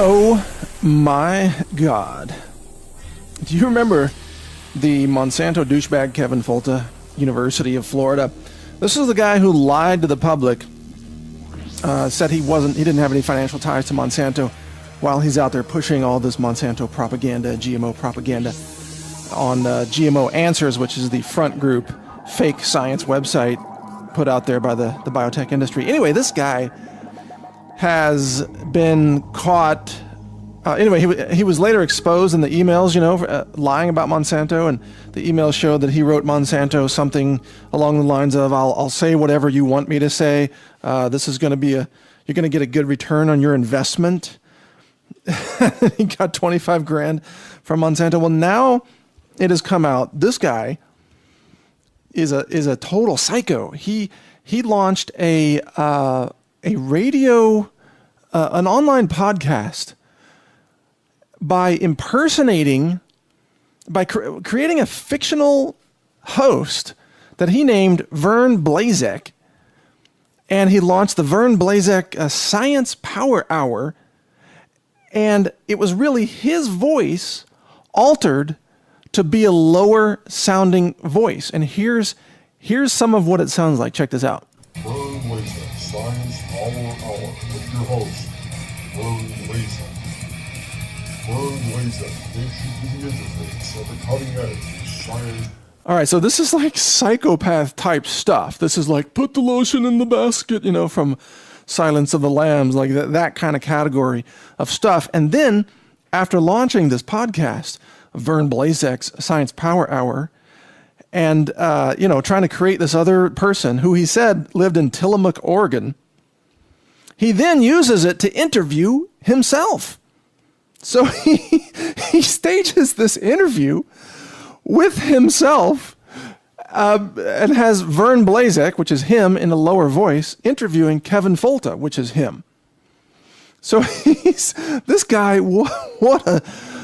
Oh my God. Do you remember the Monsanto douchebag Kevin Folta, University of Florida? This is the guy who lied to the public, said he didn't have any financial ties to Monsanto while he's out there pushing all this Monsanto propaganda, GMO propaganda on GMO Answers, which is the front group fake science website put out there by the biotech industry. Anyway, this guy has been caught. He was later exposed in the emails, for, lying about Monsanto, and the emails showed that he wrote Monsanto something along the lines of, I'll say whatever you want me to say. This is going to be you're going to get a good return on your investment. He got $25,000 from Monsanto. Well, now it has come out, this guy is a total psycho. He launched a radio, an online podcast by creating a fictional host that he named Vern Blazek. And he launched the Vern Blazek Science Power Hour. And it was really his voice altered to be a lower sounding voice. And here's some of what it sounds like. Check this out. Vern Blazek, Science Power Hour, with your host, Vern Blazek. Vern Blazek takes you to the interface of the cutting edge of science. All right, so this is like psychopath type stuff. This is like, put the lotion in the basket, from Silence of the Lambs, like that kind of category of stuff. And then after launching this podcast, Vern Blazek's Science Power Hour, and, trying to create this other person who he said lived in Tillamook, Oregon, he then uses it to interview himself. So he stages this interview with himself and has Vern Blazek, which is him in a lower voice, interviewing Kevin Folta, which is him. So this guy,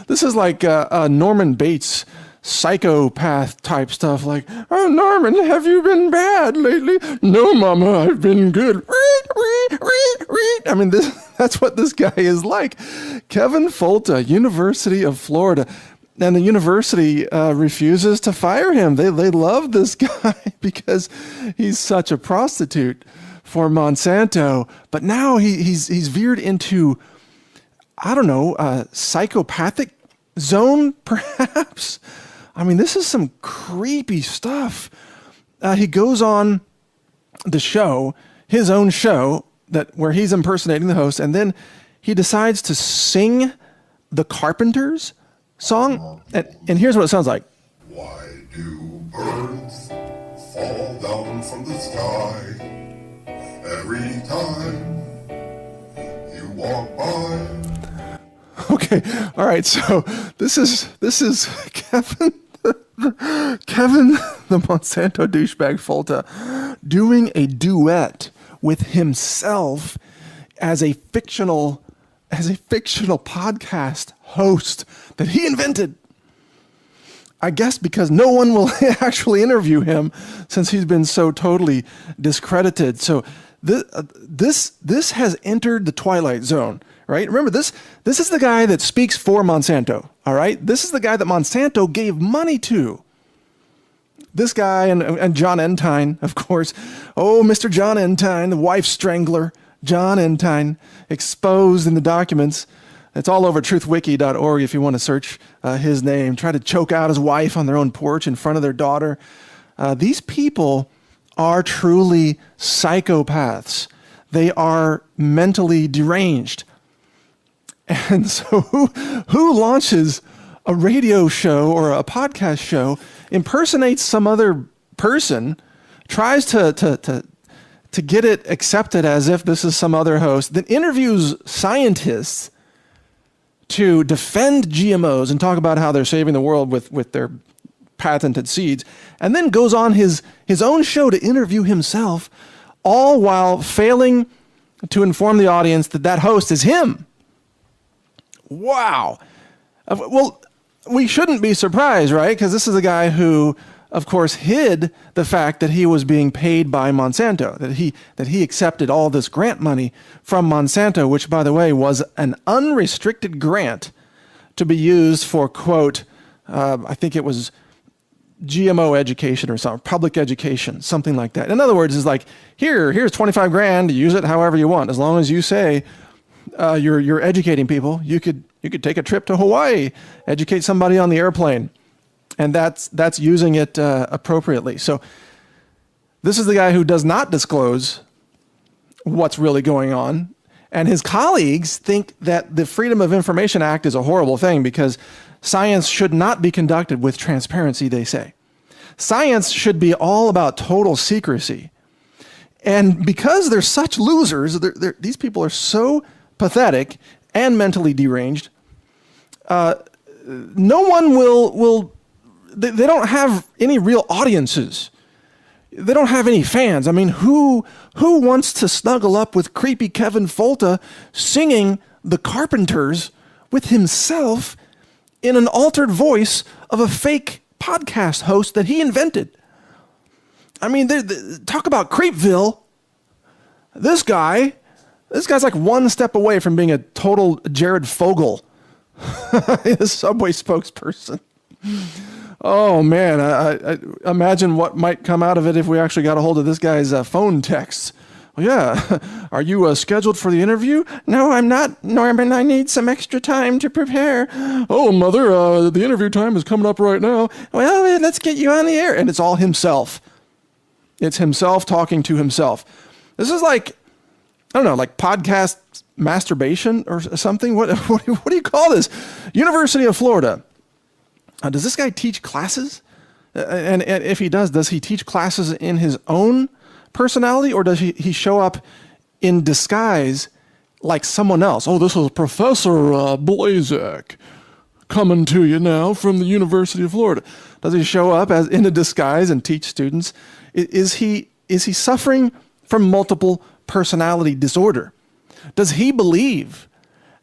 this is like Norman Bates psychopath type stuff, like, oh, Norman, have you been bad lately? No, Mama, I've been good. I mean, that's what this guy is like. Kevin Folta, University of Florida. And the university refuses to fire him. They love this guy because he's such a prostitute for Monsanto. But now he's veered into, I don't know, psychopathic zone, perhaps. I mean, this is some creepy stuff. He goes on the show, his own show, where he's impersonating the host, and then he decides to sing the Carpenters song. And here's what it sounds like. Why do birds fall down from the sky every time you walk by? Okay, all right. So this is Kevin, the Monsanto douchebag Folta, doing a duet with himself as a fictional podcast host that he invented. I guess because no one will actually interview him since he's been so totally discredited. So this has entered the Twilight Zone, right? Remember, this is the guy that speaks for Monsanto, all right? This is the guy that Monsanto gave money to. This guy and John Entine, of course. Oh, Mr. John Entine, the wife strangler, John Entine, exposed in the documents. It's all over truthwiki.org if you want to search his name. Try to choke out his wife on their own porch in front of their daughter. These people are truly psychopaths. They are mentally deranged. And so who launches a radio show or a podcast show, impersonates some other person, tries to get it accepted as if this is some other host, then interviews scientists to defend GMOs and talk about how they're saving the world with their patented seeds, and then goes on his own show to interview himself, all while failing to inform the audience that host is him. Wow. Well, we shouldn't be surprised, right? Because this is a guy who of course, hid the fact that he was being paid by Monsanto, that he accepted all this grant money from Monsanto, which, by the way, was an unrestricted grant to be used for, quote, I think it was GMO education or something, public education, something like that. In other words, it's like, here's 25 grand, use it however you want. As long as you say you're educating people, you could take a trip to Hawaii, educate somebody on the airplane. And that's using it appropriately. So this is the guy who does not disclose what's really going on. And his colleagues think that the Freedom of Information Act is a horrible thing because science should not be conducted with transparency, they say. Science should be all about total secrecy. And because they're such losers, these people are so pathetic and mentally deranged, no one will they don't have any real audiences. They don't have any fans. I mean, who wants to snuggle up with creepy Kevin Folta singing The Carpenters with himself in an altered voice of a fake podcast host that he invented? I mean, talk about Creepville. This guy's like one step away from being a total Jared Fogle, the Subway spokesperson. Oh, man, I imagine what might come out of it if we actually got a hold of this guy's phone texts. Well, yeah, are you scheduled for the interview? No, I'm not, Norman. I need some extra time to prepare. Oh, Mother, the interview time is coming up right now. Well, let's get you on the air. And it's all himself. It's himself talking to himself. This is like, I don't know, like podcast masturbation or something. What do you call this? University of Florida. Does this guy teach classes? And if he does he teach classes in his own personality, or does he show up in disguise like someone else? Oh, this is Professor Blazek coming to you now from the University of Florida. Does he show up as in a disguise and teach students? Is he suffering from multiple personality disorder? Does he believe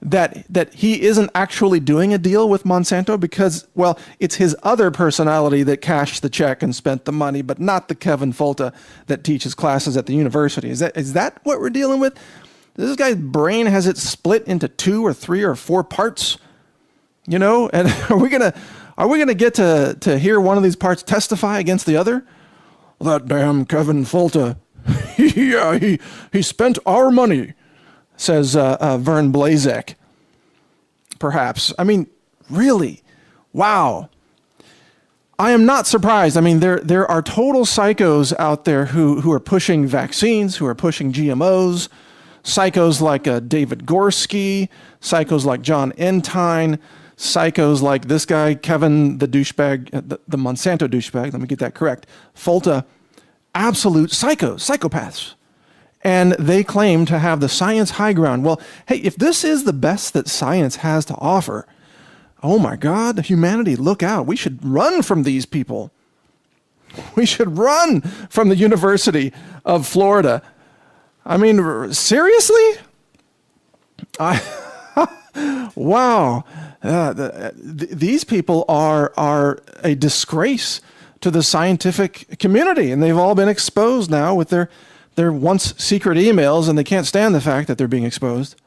that he isn't actually doing a deal with Monsanto because, well, it's his other personality that cashed the check and spent the money, but not the Kevin Folta that teaches classes at the university? Is that what we're dealing with? This guy's brain has it split into 2 or 3 or 4 parts, you know? And are we gonna get to hear one of these parts testify against the other? Well, that damn Kevin Folta, he spent our money, says Vern Blazek. Perhaps. I mean, really? Wow. I am not surprised. I mean, there are total psychos out there who are pushing vaccines, who are pushing GMOs, psychos like David Gorski, psychos like John Entine, psychos like this guy, Kevin the douchebag, the Monsanto douchebag, let me get that correct, Folta, absolute psychopaths. And they claim to have the science high ground. Well, hey, if this is the best that science has to offer, oh my God, humanity, look out. We should run from these people. We should run from the University of Florida. I mean, seriously? Wow. These people are a disgrace to the scientific community, and they've all been exposed now with their once secret emails, and they can't stand the fact that they're being exposed.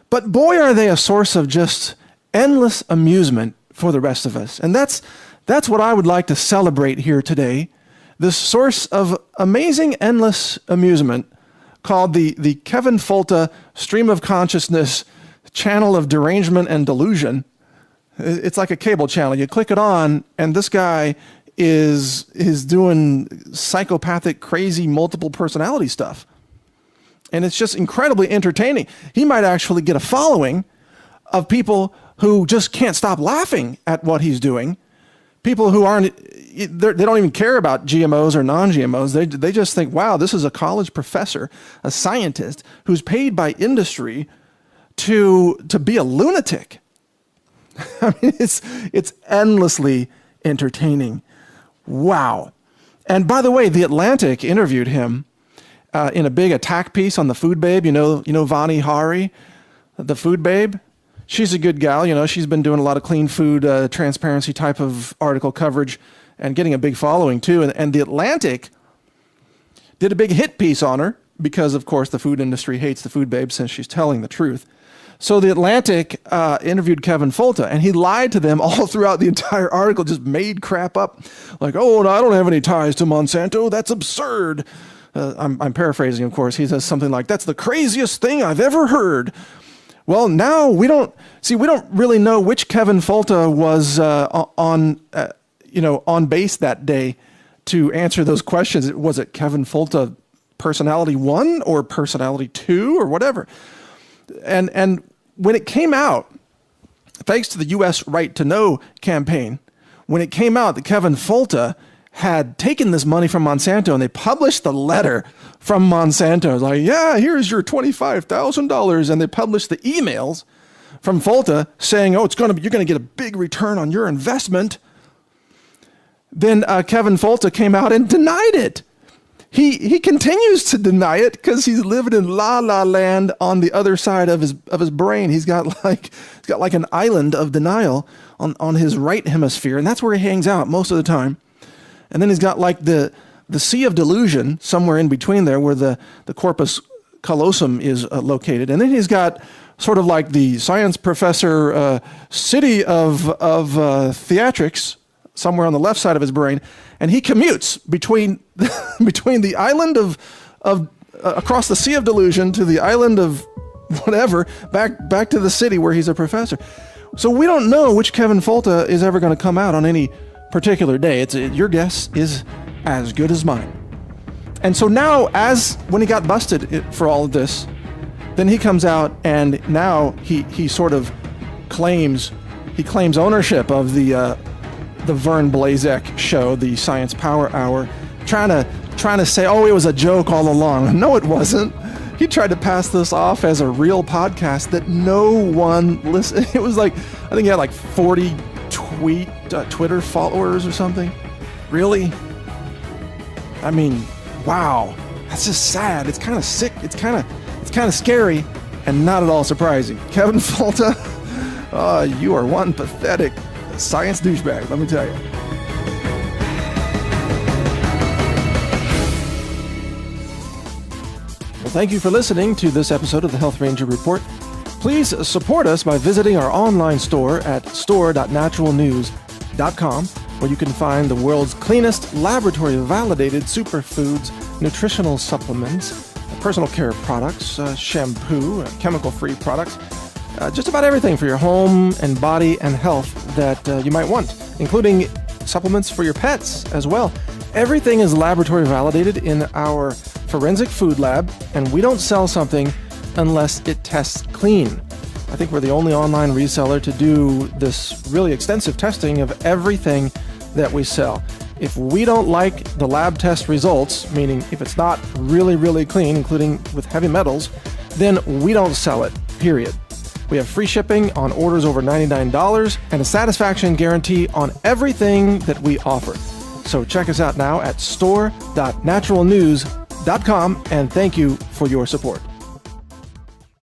But boy, are they a source of just endless amusement for the rest of us. And that's what I would like to celebrate here today. This source of amazing, endless amusement called the Kevin Folta stream of consciousness channel of derangement and delusion. It's like a cable channel. You click it on, and this guy is doing psychopathic, crazy, multiple personality stuff. And it's just incredibly entertaining. He might actually get a following of people who just can't stop laughing at what he's doing. People who they don't even care about GMOs or non-GMOs. They just think, wow, this is a college professor, a scientist who's paid by industry to be a lunatic. I mean, it's endlessly entertaining. Wow. And by the way, The Atlantic interviewed him in a big attack piece on the food babe. You know Vani Hari, the food babe? She's a good gal. You know, she's been doing a lot of clean food, transparency type of article coverage and getting a big following too. And The Atlantic did a big hit piece on her because, of course, the food industry hates the food babe since she's telling the truth. So The Atlantic interviewed Kevin Folta, and he lied to them all throughout the entire article, just made crap up. Like, oh, no, I don't have any ties to Monsanto. That's absurd. I'm paraphrasing, of course. He says something like, that's the craziest thing I've ever heard. Well, now we don't really know which Kevin Folta was on base that day to answer those questions. Was it Kevin Folta personality 1 or personality 2 or whatever? And when it came out, thanks to the U.S. Right to Know campaign, when it came out that Kevin Folta had taken this money from Monsanto, and they published the letter from Monsanto. It was like, yeah, here's your $25,000. And they published the emails from Folta saying, oh, you're going to get a big return on your investment. Then Kevin Folta came out and denied it. He continues to deny it because he's living in la la land on the other side of his brain. He's got like an island of denial on his right hemisphere, and that's where he hangs out most of the time. And then he's got like the Sea of Delusion somewhere in between there, where the corpus callosum is located. And then he's got sort of like the science professor city of theatrics somewhere on the left side of his brain, and he commutes between the island of across the Sea of Delusion to the island of whatever, back to the city where he's a professor. So we don't know which Kevin Folta is ever going to come out on any particular day. Your guess is as good as mine. And so now, when he got busted for all of this, then he comes out and now he sort of claims ownership of the Vern Blazek show, the Science Power Hour, trying to say, oh, it was a joke all along. No, it wasn't. He tried to pass this off as a real podcast that no one listened. It was like, I think he had like 40 Twitter followers or something. Really? I mean, wow. That's just sad. It's kind of sick. It's kind of scary and not at all surprising. Kevin Folta, you are one pathetic science douchebag, let me tell you. Well, thank you for listening to this episode of the Health Ranger Report. Please support us by visiting our online store at store.naturalnews.com, where you can find the world's cleanest, laboratory-validated superfoods, nutritional supplements, personal care products, shampoo, chemical-free products, just about everything for your home and body and health that you might want, including supplements for your pets as well. Everything is laboratory validated in our forensic food lab, and we don't sell something unless it tests clean. I think we're the only online reseller to do this really extensive testing of everything that we sell. If we don't like the lab test results, meaning if it's not really, really clean, including with heavy metals, then we don't sell it, period. We have free shipping on orders over $99 and a satisfaction guarantee on everything that we offer. So check us out now at store.naturalnews.com, and thank you for your support.